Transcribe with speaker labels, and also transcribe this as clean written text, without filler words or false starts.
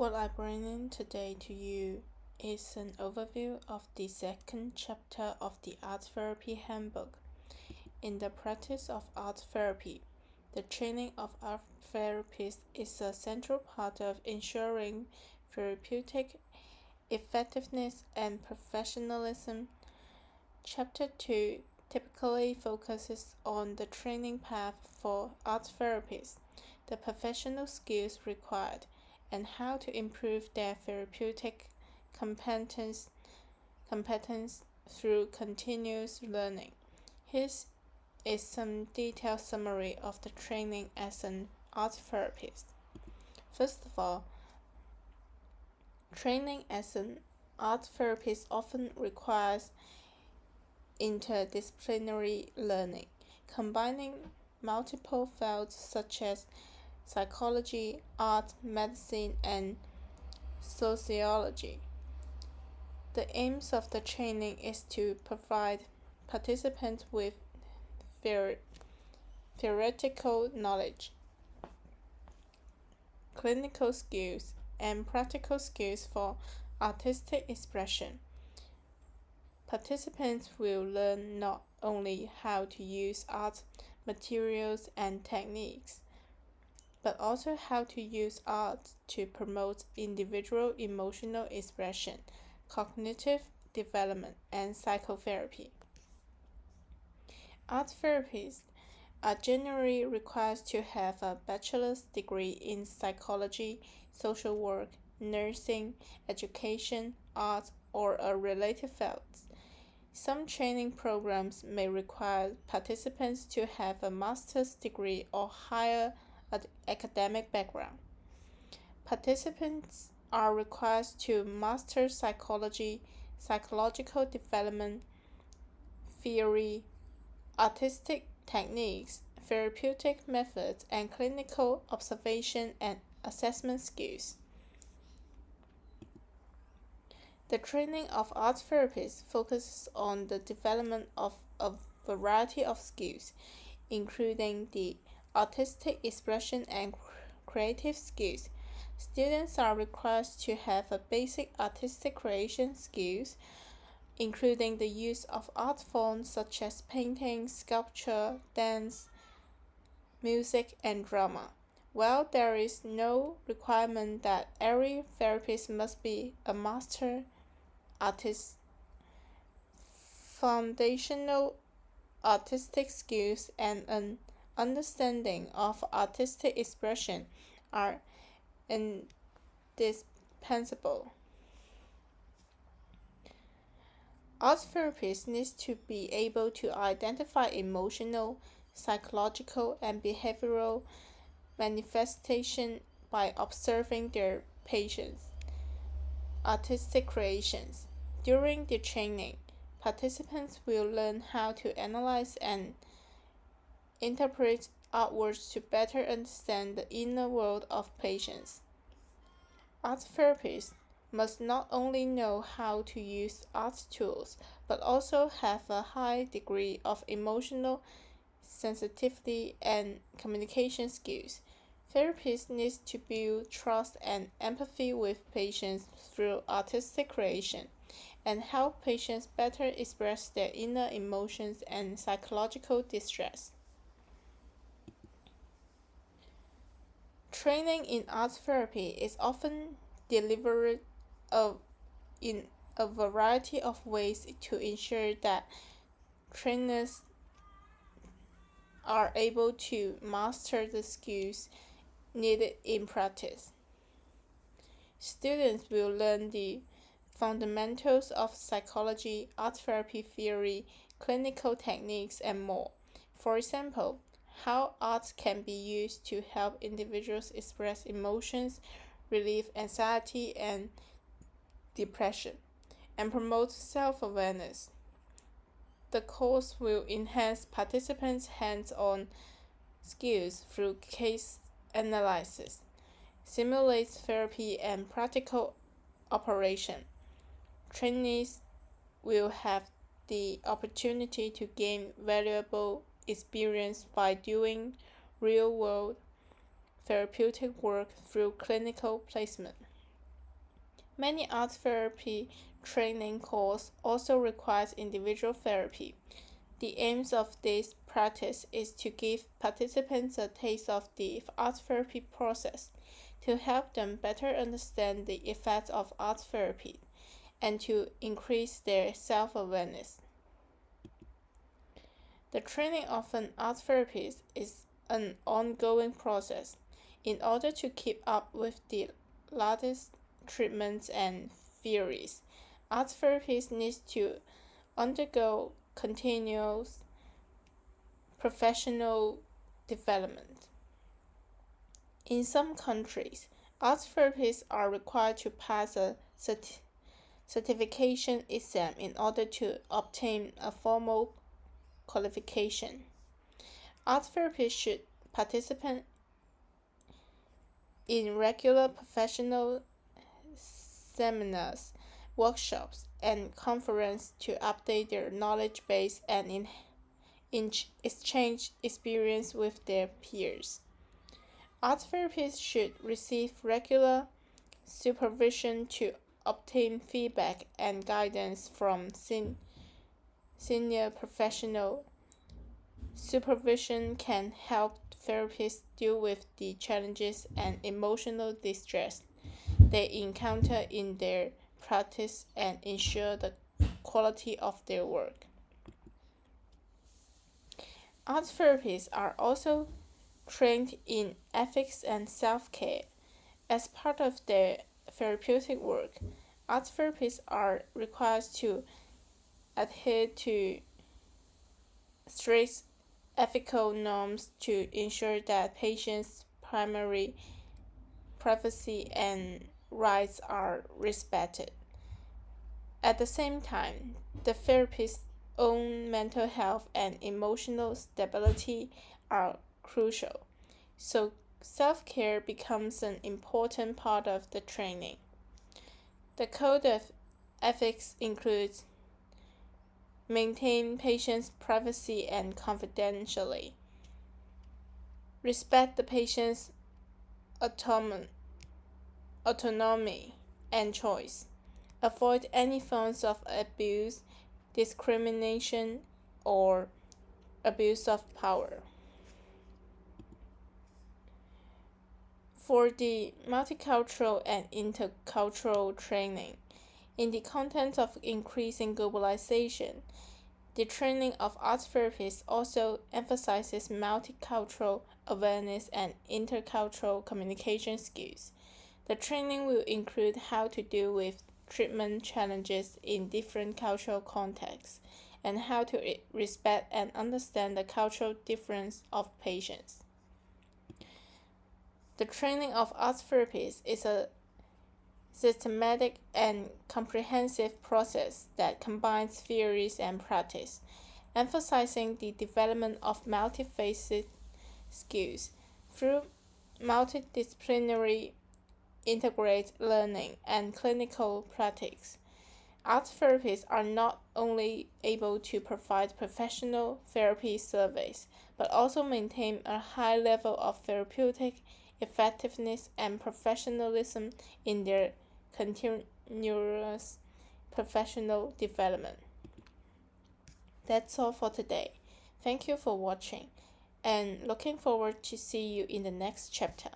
Speaker 1: What I bring in today to you is an overview of the second chapter of the Art Therapy Handbook. In the practice of art therapy, the training of art therapists is a central part of ensuring therapeutic effectiveness and professionalism. Chapter 2 typically focuses on the training path for art therapists, the professional skills required, and how to improve their therapeutic competence through continuous learning. Here is some detailed summary of the training as an art therapist. First of all, training as an art therapist often requires interdisciplinary learning, combining multiple fields such as psychology, art, medicine, and sociology. The aims of the training is to provide participants with theoretical knowledge, clinical skills, and practical skills for artistic expression. Participants will learn not only how to use art materials and techniques, but also how to use art to promote individual emotional expression, cognitive development, and psychotherapy. Art therapists are generally required to have a bachelor's degree in psychology, social work, nursing, education, art, or a related field. Some training programs may require participants to have a master's degree or higher academic background. Participants are required to master psychology, psychological development theory, artistic techniques, therapeutic methods, and clinical observation and assessment skills. The training of art therapists focuses on the development of a variety of skills, including the artistic expression and creative skills. Students are required to have a basic artistic creation skills, including the use of art forms such as painting, sculpture, dance, music, and drama. While there is no requirement that every therapist must be a master artist, foundational artistic skills and an understanding of artistic expression are indispensable. Art therapists need to be able to identify emotional, psychological, and behavioral manifestation by observing their patients' artistic creations. During the training, participants will learn how to analyze and interpret artworks to better understand the inner world of patients. Art therapists must not only know how to use art tools, but also have a high degree of emotional sensitivity and communication skills. Therapists need to build trust and empathy with patients through artistic creation, and help patients better express their inner emotions and psychological distress. Training in art therapy is often delivered in a variety of ways to ensure that trainers are able to master the skills needed in practice. Students will learn the fundamentals of psychology, art therapy theory, clinical techniques, and more. For example, how art can be used to help individuals express emotions, relieve anxiety and depression, and promote self-awareness. The course will enhance participants' hands-on skills through case analysis, simulates therapy, and practical operation. Trainees will have the opportunity to gain valuable experience by doing real-world therapeutic work through clinical placement. Many art therapy training courses also requires individual therapy. The aims of this practice is to give participants a taste of the art therapy process, to help them better understand the effects of art therapy, and to increase their self-awareness. The training of an art therapist is an ongoing process. In order to keep up with the latest treatments and theories, art therapists need to undergo continuous professional development. In some countries, art therapists are required to pass a certification exam in order to obtain a formal qualification. Art therapists should participate in regular professional seminars, workshops, and conferences to update their knowledge base and exchange experience with their peers. Art therapists should receive regular supervision to obtain feedback and guidance from senior professionals. Supervision can help therapists deal with the challenges and emotional distress they encounter in their practice and ensure the quality of their work. Art therapists are also trained in ethics and self-care. As part of their therapeutic work, art therapists are required to adhere to strict ethical norms to ensure that patients' primary privacy and rights are respected. At the same time, the therapist's own mental health and emotional stability are crucial, so self-care becomes an important part of the training. The code of ethics includes maintain patient's privacy and confidentiality, respect the patient's autonomy and choice, avoid any forms of abuse, discrimination, or abuse of power. For the multicultural and intercultural training, in the context of increasing globalization, the training of art therapists also emphasizes multicultural awareness and intercultural communication skills. The training will include how to deal with treatment challenges in different cultural contexts and how to respect and understand the cultural difference of patients. The training of art therapists is a systematic and comprehensive process that combines theories and practice, emphasizing the development of multifaceted skills through multidisciplinary integrated learning and clinical practice. Art therapists are not only able to provide professional therapy service, but also maintain a high level of therapeutic effectiveness and professionalism in their continuous professional development. That's all for today. Thank you for watching, and looking forward to see you in the next chapter.